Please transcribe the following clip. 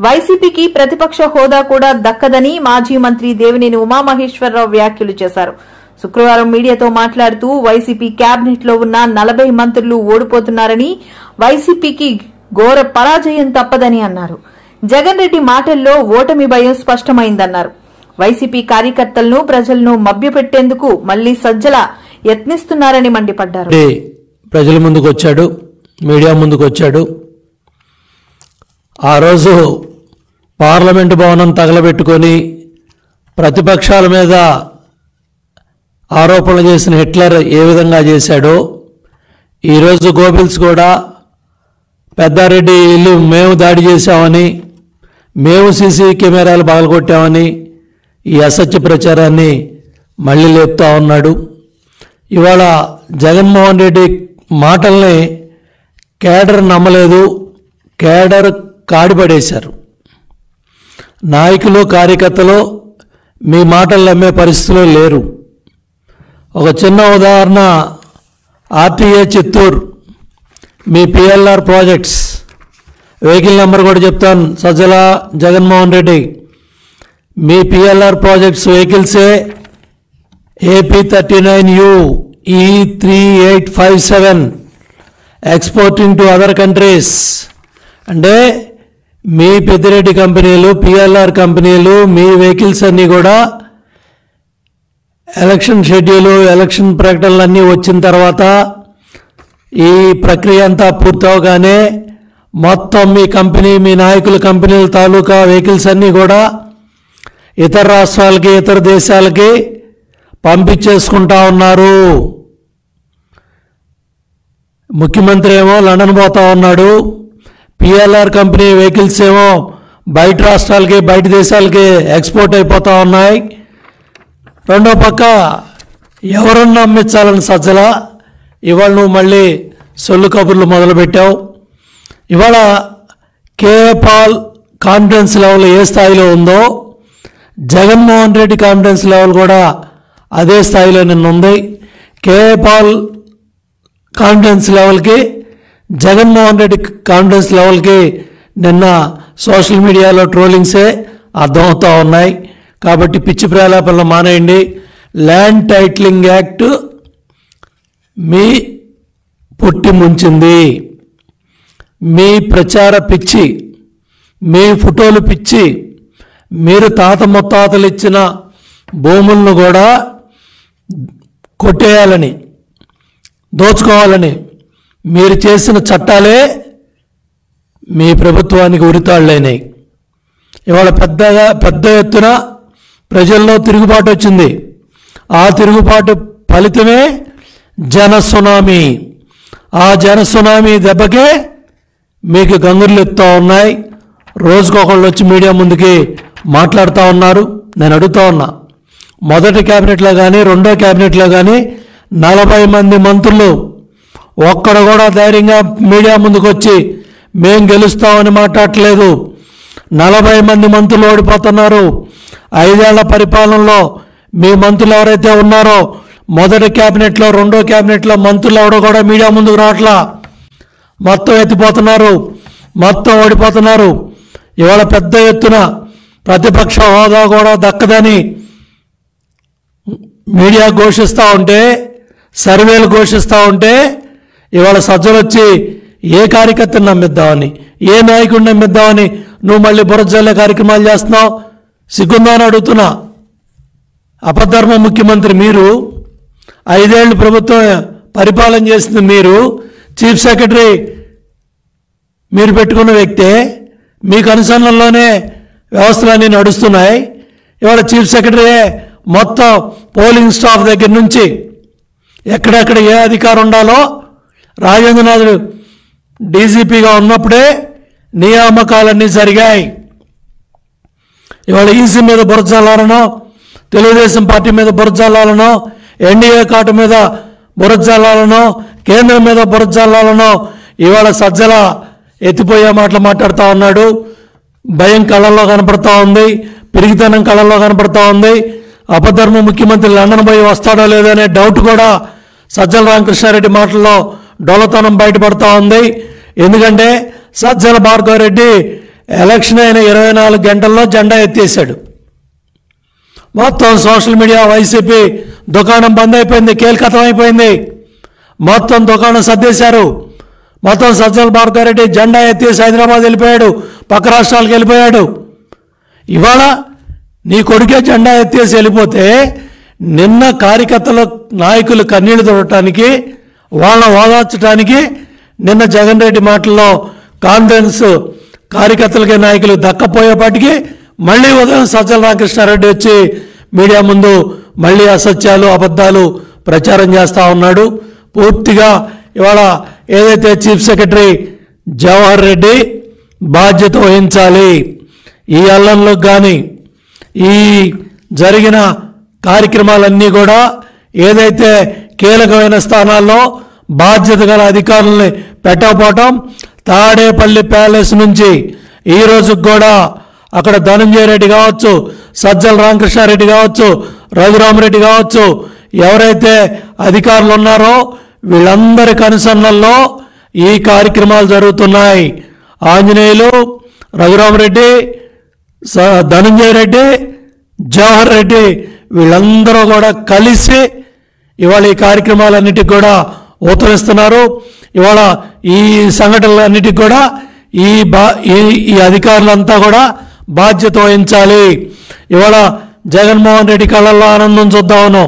వైసీపీకి ప్రతిపక్ష హోదా కూడా దక్కదని మాజీ మంత్రి దేవినేని ఉమామహేశ్వరరావు వ్యాఖ్యలు చేశారు. శుక్రవారం మీడియాతో మాట్లాడుతూ వైసీపీ కేబినెట్ లో ఉన్న 40 మంత్రులు ఓడిపోతున్నారని, వైసీపీకి ఘోర పరాజయం తప్పదని అన్నారు. జగన్ రెడ్డి మాటల్లో ఓటమి భయం స్పష్టమైందన్నారు. వైసీపీ కార్యకర్తలను, ప్రజలను మభ్యపెట్టేందుకు మళ్లీ సజ్జల యత్నిస్తున్నారని మండిపడ్డారు. ప్రజల ముందుకు వచ్చాడు, మీడియా ముందుకు వచ్చాడు. ఆ రోజు పార్లమెంటు భవనం తగలబెట్టుకొని ప్రతిపక్షాల మీద ఆరోపణలు చేసిన హిట్లర్ ఏ విధంగా చేశాడో, ఈరోజు గోబెల్స్ కూడా పెద్దారెడ్డి ఇల్లు మేము దాడి చేశామని, మేము సీసీ కెమెరాలు పగలగొట్టామని ఈ అసత్య ప్రచారాన్ని మళ్ళీ లేపుతా ఉన్నాడు. ఇవాళ జగన్మోహన్ రెడ్డి మాటల్ని కేడర్ నమ్మలేదు, కేడర్ కాడిపడేశారు. నాయకులు, కార్యకర్తలు మీ మాటలు నమ్మే పరిస్థితిలో లేరు. ఒక చిన్న ఉదాహరణ, ఆర్టీఏ చిత్తూరు, మీ పిఎల్ఆర్ ప్రాజెక్ట్స్ వెహికల్ నెంబర్ కూడా చెప్తాను. సజ్జల జగన్మోహన్ రెడ్డి, మీ పిఎల్ఆర్ ప్రాజెక్ట్స్ వెహికల్సే AP39U E3857 exporting to other countries. అంటే మీ పెద్దిరెడ్డి కంపెనీలు, పిఎల్ఆర్ కంపెనీలు, మీ వెహికల్స్ అన్నీ కూడా ఎలక్షన్ షెడ్యూలు, ఎలక్షన్ ప్రకటనలన్నీ వచ్చిన తర్వాత ఈ ప్రక్రియ అంతా పూర్తవగానే మొత్తం మీ కంపెనీ, మీ నాయకుల కంపెనీల తాలూకా వెహికల్స్ అన్నీ కూడా ఇతర రాష్ట్రాలకి, ఇతర దేశాలకి పంపించేసుకుంటా ఉన్నారు. ముఖ్యమంత్రి ఏమో లండన్ పోతా ఉన్నాడు, పిఎల్ఆర్ కంపెనీ వెహికల్స్ ఏమో బయట రాష్ట్రాలకి, బయట దేశాలకి ఎక్స్పోర్ట్ అయిపోతూ ఉన్నాయి. రెండో పక్క ఎవరన్నా నమ్మించాలని సజ్జల, ఇవాళ నువ్వు మళ్ళీ సొల్లు కబుర్లు మొదలుపెట్టావు. ఇవాళ కేపాల్ కాన్ఫిడెన్స్ లెవెల్ ఏ స్థాయిలో ఉందో, జగన్మోహన్ రెడ్డి కాన్ఫిడెన్స్ లెవెల్ కూడా అదే స్థాయిలో నిన్న ఉంది. కేపాల్ కాన్ఫిడెన్స్ లెవెల్కి, జగన్మోహన్ రెడ్డి కాన్ఫిడెన్స్ లెవెల్కి నిన్న సోషల్ మీడియాలో ట్రోలింగ్సే అర్థమవుతూ ఉన్నాయి. కాబట్టి పిచ్చి ప్రేలాపనలు మానేయండి. ల్యాండ్ టైటిలింగ్ యాక్ట్ మీ పుట్టి ముంచింది. మీ ప్రచార పిచ్చి, మీ ఫోటోలు పిచ్చి, మీరు తాత ముత్తాతలు ఇచ్చిన భూములను కూడా కొట్టేయాలని, దోచుకోవాలని మీరు చేసిన చట్టాలే మీ ప్రభుత్వానికి ఉరితాళ్ళైనాయి. ఇవాళ పెద్ద ఎత్తున ప్రజల్లో తిరుగుబాటు వచ్చింది. ఆ తిరుగుబాటు ఫలితమే జన సునామీ. ఆ జన సునామీ దెబ్బకే మీకు గంగుర్లు ఎత్తుతూ ఉన్నాయి. రోజుకొకళ్ళు వచ్చి మీడియా ముందుకి మాట్లాడుతూ ఉన్నారు. నేను అడుగుతా ఉన్నా, మొదటి క్యాబినెట్లో కానీ, రెండో క్యాబినెట్లో కానీ 40 మంది మంత్రులు ఒక్కడు కూడా ధైర్యంగా మీడియా ముందుకు వచ్చి మేం గెలుస్తామని మాట్లాడట్లేదు. 40 మంది మంత్రులు ఓడిపోతున్నారు. 5 ఏళ్ల పరిపాలనలో మీ మంత్రులు ఎవరైతే ఉన్నారో, మొదటి క్యాబినెట్లో, రెండో క్యాబినెట్లో మంత్రులు ఎవడో కూడా మీడియా ముందుకు రావట్లా. మొత్తం ఎత్తిపోతున్నారు, మొత్తం ఓడిపోతున్నారు. ఇవాళ పెద్ద ఎత్తున ప్రతిపక్ష హోదా కూడా దక్కదని మీడియా ఘోషిస్తూ ఉంటే, సర్వేలు ఘోషిస్తూ ఉంటే, ఇవాళ సజ్జలు వచ్చి ఏ కార్యకర్తను నమ్మిద్దామని, ఏ నాయకుడిని నమ్మిద్దామని నువ్వు మళ్ళీ బురజల్లే కార్యక్రమాలు చేస్తున్నావు. సిగ్గుందా అని అడుగుతున్నా. అపధర్మ ముఖ్యమంత్రి మీరు, 5 ఏళ్ళు ప్రభుత్వం పరిపాలన చేసింది మీరు, చీఫ్ సెక్రటరీ మీరు పెట్టుకున్న వ్యక్తే, మీకు అనుసరణలోనే వ్యవస్థలన్నీ నడుస్తున్నాయి. ఇవాళ చీఫ్ సెక్రటరీయే మొత్తం పోలింగ్ స్టాఫ్ దగ్గర నుంచి ఎక్కడెక్కడ ఏ అధికారం ఉండాలో రాజేంద్రనాథుడు డీజీపీగా ఉన్నప్పుడే నియామకాలన్నీ జరిగాయి. ఇవాళ ఈసీ మీద బురజల్లాలనో, తెలుగుదేశం పార్టీ మీద బురజల్లాలనో, ఎన్డీఏ కాటు మీద బురజల్లాలనో, కేంద్రం మీద బురజల్లాలనో ఇవాళ సజ్జల ఎత్తిపోయే మాటలు మాట్లాడుతూ ఉన్నాడు. భయం కళ్ళల్లో కనపడతా ఉంది, పిరిగితనం కళ్ళల్లో కనపడతా ఉంది. అపధర్మ ముఖ్యమంత్రి లండన్ పోయి వస్తాడో లేదో అనే డౌట్ కూడా సజ్జల రామకృష్ణారెడ్డి మాటల్లో డొల్లతనం బయటపడతా ఉంది. ఎందుకంటే సజ్జల భార్గవరెడ్డి ఎలక్షన్ అయిన 24 గంటల్లో జెండా ఎత్తేసాడు. మొత్తం సోషల్ మీడియా వైసీపీ దుకాణం బంద్ అయిపోయింది, కీలకతం అయిపోయింది. మొత్తం దుకాణం సర్దేశారు. మొత్తం సజ్జల భార్గారెడ్డి జెండా ఎత్తేసి హైదరాబాద్ వెళ్ళిపోయాడు, పక్క రాష్ట్రాలకు వెళ్ళిపోయాడు. ఇవాళ నీ కొడుకే జెండా ఎత్తేసి వెళ్ళిపోతే నిన్న కార్యకర్తల నాయకులు కన్నీళ్లు తొడటానికి, వాళ్ళని ఓదార్చడానికి నిన్న జగన్ రెడ్డి మాటల్లో కాన్ఫిడెన్స్ కార్యకర్తలకి నాయకులు దక్కపోయేపాటికి మళ్ళీ ఉదయం సజ్జల రామకృష్ణారెడ్డి వచ్చి మీడియా ముందు మళ్ళీ అసత్యాలు అబద్ధాలు ప్రచారం చేస్తూ ఉన్నాడు. పూర్తిగా ఇవాళ ఏదైతే చీఫ్ సెక్రటరీ జవహర్ రెడ్డి బాధ్యత వహించాలి, ఈ అల్లంలో కానీ ఈ జరిగిన కార్యక్రమాలన్నీ కూడా ఏదైతే కీలకమైన స్థానాల్లో బాధ్యత గల అధికారుల్ని పెట్టకపోవటం, తాడేపల్లి ప్యాలెస్ నుంచి ఈ రోజుకి కూడా అక్కడ ధనంజయ రెడ్డి కావచ్చు, సజ్జల రామకృష్ణారెడ్డి కావచ్చు, రఘురామరెడ్డి కావచ్చు, ఎవరైతే అధికారులు ఉన్నారో వీళ్ళందరి కనుసన్నల్లో ఈ కార్యక్రమాలు జరుగుతున్నాయి. ఆంజనేయులు, రఘురామరెడ్డి, ధనంజయ రెడ్డి, జవహర్ రెడ్డి వీళ్ళందరూ కూడా కలిసి ఇవాళ ఈ కార్యక్రమాలన్నిటికి కూడా ఊతమిస్తున్నారు. ఇవాళ ఈ సంఘటనలన్నిటికి కూడా ఈ అధికారులంతా కూడా బాధ్యత వహించాలి. ఇవాళ జగన్మోహన్ రెడ్డి కళ్ళల్లో ఆనందం చూద్దామను.